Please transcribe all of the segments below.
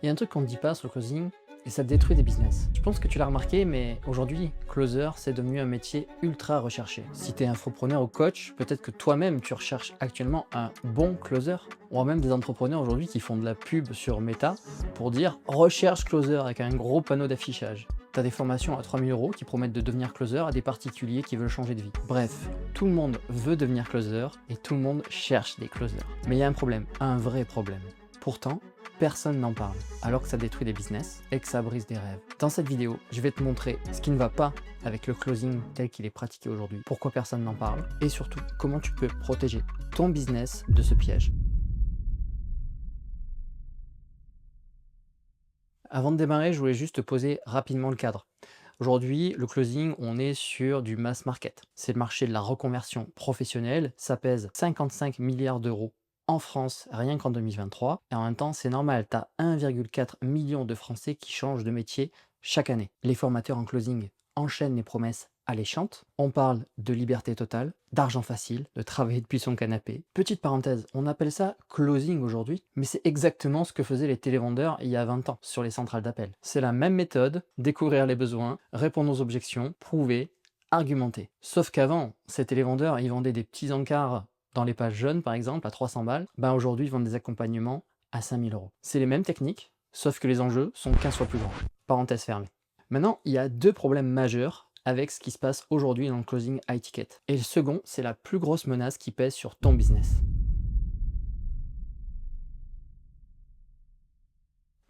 Il y a un truc qu'on ne dit pas sur le closing, et ça détruit des business. Je pense que tu l'as remarqué, mais aujourd'hui, closer, c'est devenu un métier ultra recherché. Si tu es infopreneur ou coach, peut-être que toi-même, tu recherches actuellement un bon closer. On a même des entrepreneurs aujourd'hui qui font de la pub sur Meta pour dire recherche closer avec un gros panneau d'affichage. Tu as des formations à 3000 € qui promettent de devenir closer à des particuliers qui veulent changer de vie. Bref, tout le monde veut devenir closer et tout le monde cherche des closers. Mais il y a un problème, un vrai problème. Pourtant, personne n'en parle, alors que ça détruit des business et que ça brise des rêves. Dans cette vidéo, je vais te montrer ce qui ne va pas avec le closing tel qu'il est pratiqué aujourd'hui, pourquoi personne n'en parle, et surtout, comment tu peux protéger ton business de ce piège. Avant de démarrer, je voulais juste te poser rapidement le cadre. Aujourd'hui, le closing, on est sur du mass market. C'est le marché de la reconversion professionnelle. Ça pèse 55 milliards d'euros en France, rien qu'en 2023. Et en même temps, c'est normal, tu as 1,4 million de Français qui changent de métier chaque année. Les formateurs en closing enchaînent les promesses alléchantes. On parle de liberté totale, d'argent facile, de travailler depuis son canapé. Petite parenthèse, on appelle ça closing aujourd'hui, mais c'est exactement ce que faisaient les télévendeurs il y a 20 ans sur les centrales d'appel. C'est la même méthode, découvrir les besoins, répondre aux objections, prouver, argumenter. Sauf qu'avant, ces télévendeurs, ils vendaient des petits encarts dans les pages jaunes par exemple à 300 balles. Ben aujourd'hui, ils vendent des accompagnements à 5000 €. C'est les mêmes techniques, sauf que les enjeux sont 15 fois plus grands. Parenthèse fermée. Maintenant, il y a deux problèmes majeurs avec ce qui se passe aujourd'hui dans le closing high ticket. Et le second, c'est la plus grosse menace qui pèse sur ton business.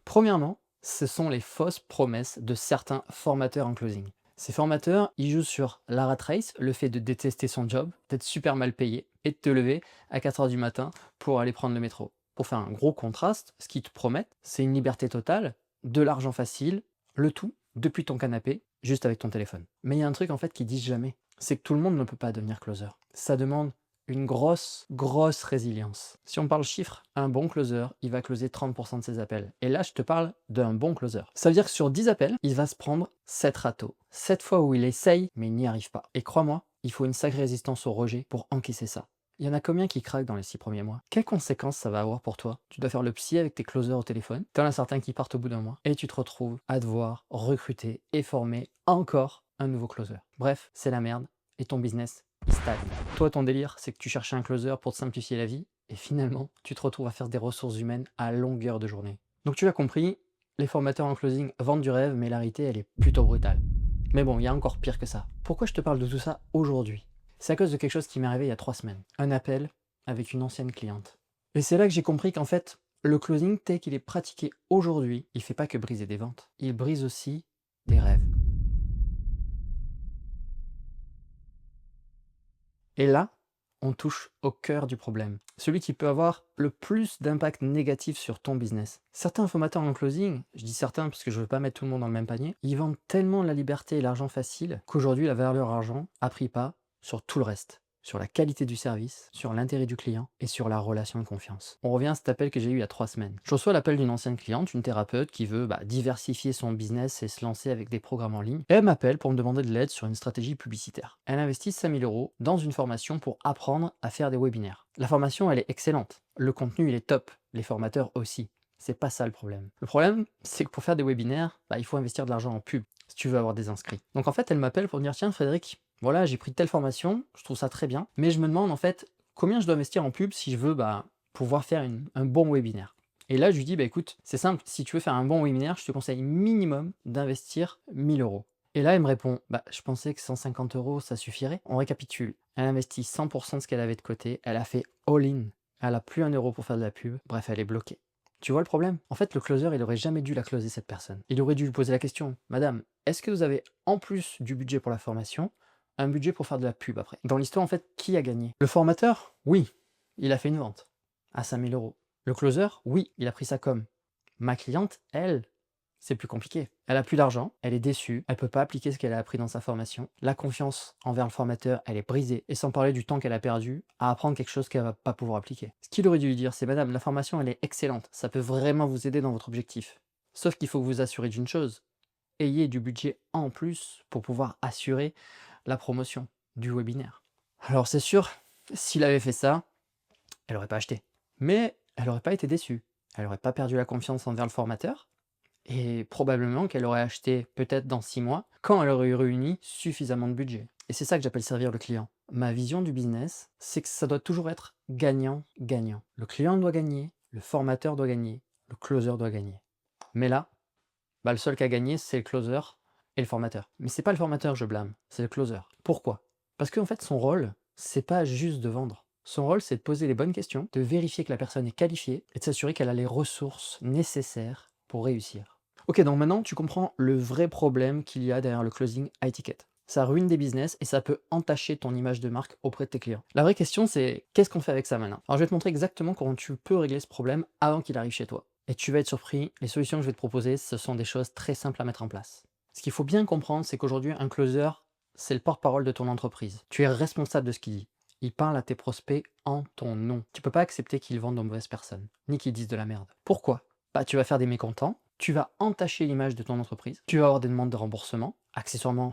Premièrement, ce sont les fausses promesses de certains formateurs en closing. Ces formateurs, ils jouent sur la rat race, le fait de détester son job, d'être super mal payé et de te lever à 4 h du matin pour aller prendre le métro. Pour faire un gros contraste, ce qu'ils te promettent, c'est une liberté totale, de l'argent facile, le tout depuis ton canapé, juste avec ton téléphone. Mais il y a un truc en fait qu'ils disent jamais, c'est que tout le monde ne peut pas devenir closer. Ça demande une grosse résilience. Si on parle chiffres, un bon closer, il va closer 30% de ses appels. Et là, je te parle d'un bon closer. Ça veut dire que sur 10 appels, il va se prendre 7 râteaux. 7 fois où il essaye, mais il n'y arrive pas. Et crois-moi, il faut une sacrée résistance au rejet pour encaisser ça. Il y en a combien qui craquent dans les 6 premiers mois? Quelles conséquences ça va avoir pour toi? Tu dois faire le psy avec tes closers au téléphone, t'en as certains qui partent au bout d'un mois, et tu te retrouves à devoir recruter et former encore un nouveau closer. Bref, c'est la merde, et ton business, il stagne. Toi, ton délire, c'est que tu cherchais un closer pour te simplifier la vie, et finalement, tu te retrouves à faire des ressources humaines à longueur de journée. Donc tu l'as compris, les formateurs en closing vendent du rêve, mais la réalité, elle est plutôt brutale. Mais bon, il y a encore pire que ça. Pourquoi je te parle de tout ça aujourd'hui? C'est à cause de quelque chose qui m'est arrivé il y a 3 semaines. Un appel avec une ancienne cliente. Et c'est là que j'ai compris qu'en fait, le closing tel qu'il est pratiqué aujourd'hui, il fait pas que briser des ventes, il brise aussi des rêves. Et là, on touche au cœur du problème. Celui qui peut avoir le plus d'impact négatif sur ton business. Certains formateurs en closing, je dis certains parce que je veux pas mettre tout le monde dans le même panier, ils vendent tellement la liberté et l'argent facile qu'aujourd'hui la valeur argent a pris pas sur tout le reste. Sur la qualité du service, sur l'intérêt du client et sur la relation de confiance. On revient à cet appel que j'ai eu il y a 3 semaines. Je reçois l'appel d'une ancienne cliente, une thérapeute qui veut diversifier son business et se lancer avec des programmes en ligne. Et elle m'appelle pour me demander de l'aide sur une stratégie publicitaire. Elle investit 5000 € dans une formation pour apprendre à faire des webinaires. La formation, elle est excellente. Le contenu, il est top. Les formateurs aussi. C'est pas ça le problème. Le problème, c'est que pour faire des webinaires, il faut investir de l'argent en pub si tu veux avoir des inscrits. Donc en fait, elle m'appelle pour me dire tiens Frédéric, voilà, j'ai pris telle formation, je trouve ça très bien, mais je me demande en fait combien je dois investir en pub si je veux pouvoir faire un bon webinaire. Et là, je lui dis écoute, c'est simple, si tu veux faire un bon webinaire, je te conseille minimum d'investir 1000 €. Et là, elle me répond je pensais que 150 € ça suffirait. On récapitule. Elle investit 100% de ce qu'elle avait de côté, elle a fait all-in. Elle a plus un euro pour faire de la pub, bref, elle est bloquée. Tu vois le problème? En fait, le closer, il aurait jamais dû la closer cette personne. Il aurait dû lui poser la question, madame, est-ce que vous avez en plus du budget pour la formation, un budget pour faire de la pub après? Dans l'histoire, en fait, qui a gagné? Le formateur? Oui, il a fait une vente à 5000 €. Le closer? Oui, il a pris ça comme. Ma cliente, elle, c'est plus compliqué. Elle a plus d'argent, elle est déçue, elle peut pas appliquer ce qu'elle a appris dans sa formation. La confiance envers le formateur, elle est brisée. Et sans parler du temps qu'elle a perdu à apprendre quelque chose qu'elle va pas pouvoir appliquer. Ce qu'il aurait dû lui dire, c'est madame, la formation, elle est excellente. Ça peut vraiment vous aider dans votre objectif. Sauf qu'il faut vous assurer d'une chose. Ayez du budget en plus pour pouvoir assurer la promotion du webinaire. Alors c'est sûr, s'il avait fait ça, elle aurait pas acheté. Mais elle aurait pas été déçue. Elle n'aurait pas perdu la confiance envers le formateur et probablement qu'elle aurait acheté peut-être dans 6 mois quand elle aurait eu réuni suffisamment de budget. Et c'est ça que j'appelle servir le client. Ma vision du business, c'est que ça doit toujours être gagnant-gagnant. Le client doit gagner, le formateur doit gagner, le closer doit gagner. Mais là, le seul qui a gagné, c'est le closer et le formateur. Mais c'est pas le formateur que je blâme, c'est le closer. Pourquoi? Parce qu'en fait, son rôle, c'est pas juste de vendre. Son rôle, c'est de poser les bonnes questions, de vérifier que la personne est qualifiée et de s'assurer qu'elle a les ressources nécessaires pour réussir. Ok, donc maintenant, tu comprends le vrai problème qu'il y a derrière le closing high ticket. Ça ruine des business et ça peut entacher ton image de marque auprès de tes clients. La vraie question, c'est qu'est-ce qu'on fait avec ça maintenant? Alors, je vais te montrer exactement comment tu peux régler ce problème avant qu'il arrive chez toi. Et tu vas être surpris, les solutions que je vais te proposer, ce sont des choses très simples à mettre en place. Ce qu'il faut bien comprendre, c'est qu'aujourd'hui, un closer, c'est le porte-parole de ton entreprise. Tu es responsable de ce qu'il dit. Il parle à tes prospects en ton nom. Tu peux pas accepter qu'ils vendent aux mauvaises personnes, ni qu'ils disent de la merde. Pourquoi? Tu vas faire des mécontents, tu vas entacher l'image de ton entreprise, tu vas avoir des demandes de remboursement, accessoirement,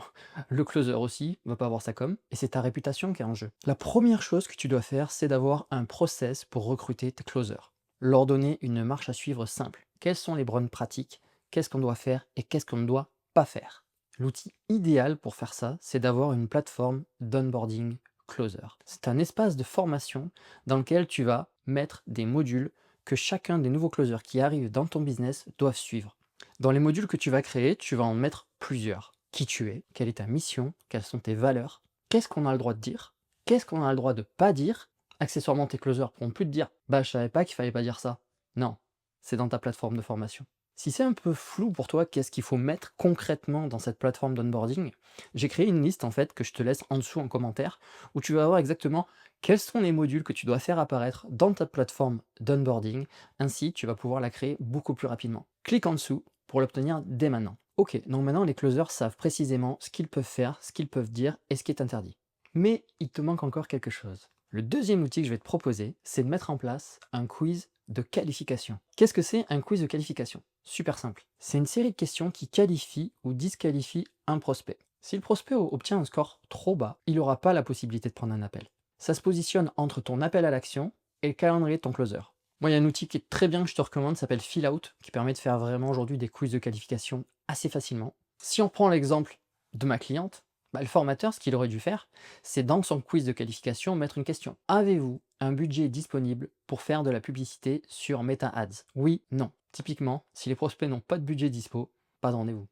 le closer aussi va pas avoir sa com, et c'est ta réputation qui est en jeu. La première chose que tu dois faire, c'est d'avoir un process pour recruter tes closers. Leur donner une marche à suivre simple. Quelles sont les bonnes pratiques? Qu'est-ce qu'on doit faire et qu'est-ce qu'on ne doit pas faire? L'outil idéal pour faire ça, c'est d'avoir une plateforme d'onboarding closer. C'est un espace de formation dans lequel tu vas mettre des modules que chacun des nouveaux closers qui arrivent dans ton business doivent suivre. Dans les modules que tu vas créer, tu vas en mettre plusieurs. Qui tu es, quelle est ta mission, quelles sont tes valeurs, qu'est-ce qu'on a le droit de dire, qu'est-ce qu'on a le droit de pas dire. Accessoirement, tes closers pourront plus te dire « je savais pas qu'il fallait pas dire ça ». Non, c'est dans ta plateforme de formation. Si c'est un peu flou pour toi, qu'est-ce qu'il faut mettre concrètement dans cette plateforme d'onboarding, j'ai créé une liste en fait que je te laisse en dessous en commentaire où tu vas voir exactement quels sont les modules que tu dois faire apparaître dans ta plateforme d'onboarding. Ainsi, tu vas pouvoir la créer beaucoup plus rapidement. Clique en dessous pour l'obtenir dès maintenant. Ok, donc maintenant les closers savent précisément ce qu'ils peuvent faire, ce qu'ils peuvent dire et ce qui est interdit. Mais il te manque encore quelque chose. Le deuxième outil que je vais te proposer, c'est de mettre en place un quiz de qualification. Qu'est-ce que c'est un quiz de qualification? Super simple. C'est une série de questions qui qualifient ou disqualifient un prospect. Si le prospect obtient un score trop bas, il n'aura pas la possibilité de prendre un appel. Ça se positionne entre ton appel à l'action et le calendrier de ton closer. Moi, il y a un outil qui est très bien que je te recommande, s'appelle Fillout, qui permet de faire vraiment aujourd'hui des quiz de qualification assez facilement. Si on prend l'exemple de ma cliente, le formateur, ce qu'il aurait dû faire, c'est dans son quiz de qualification mettre une question. Avez-vous un budget disponible pour faire de la publicité sur Meta Ads? Oui, non. Typiquement, si les prospects n'ont pas de budget dispo, pas de rendez-vous.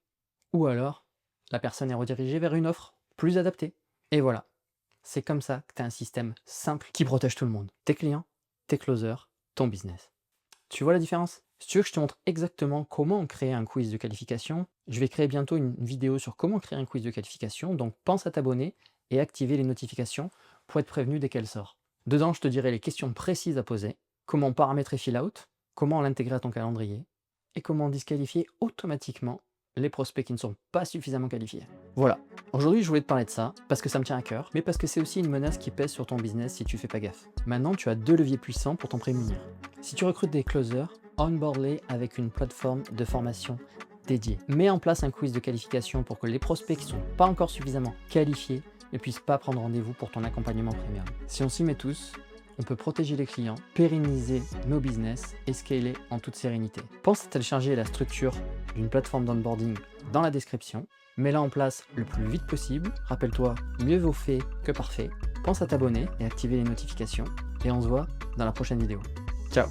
Ou alors, la personne est redirigée vers une offre plus adaptée. Et voilà. C'est comme ça que tu as un système simple qui protège tout le monde. Tes clients, tes closers, ton business. Tu vois la différence? Si tu veux que je te montre exactement comment créer un quiz de qualification, je vais créer bientôt une vidéo sur comment créer un quiz de qualification, donc pense à t'abonner et activer les notifications pour être prévenu dès qu'elle sort. Dedans, je te dirai les questions précises à poser, comment paramétrer Fillout, comment l'intégrer à ton calendrier et comment disqualifier automatiquement les prospects qui ne sont pas suffisamment qualifiés. Voilà, aujourd'hui je voulais te parler de ça parce que ça me tient à cœur, mais parce que c'est aussi une menace qui pèse sur ton business si tu fais pas gaffe. Maintenant, tu as 2 leviers puissants pour t'en prémunir. Si tu recrutes des closers, onboard-les avec une plateforme de formation dédiée. Mets en place un quiz de qualification pour que les prospects qui ne sont pas encore suffisamment qualifiés ne puissent pas prendre rendez-vous pour ton accompagnement premium. Si on s'y met tous, on peut protéger les clients, pérenniser nos business et scaler en toute sérénité. Pense à télécharger la structure d'une plateforme d'onboarding dans la description. Mets-la en place le plus vite possible. Rappelle-toi, mieux vaut fait que parfait. Pense à t'abonner et activer les notifications. Et on se voit dans la prochaine vidéo. Ciao!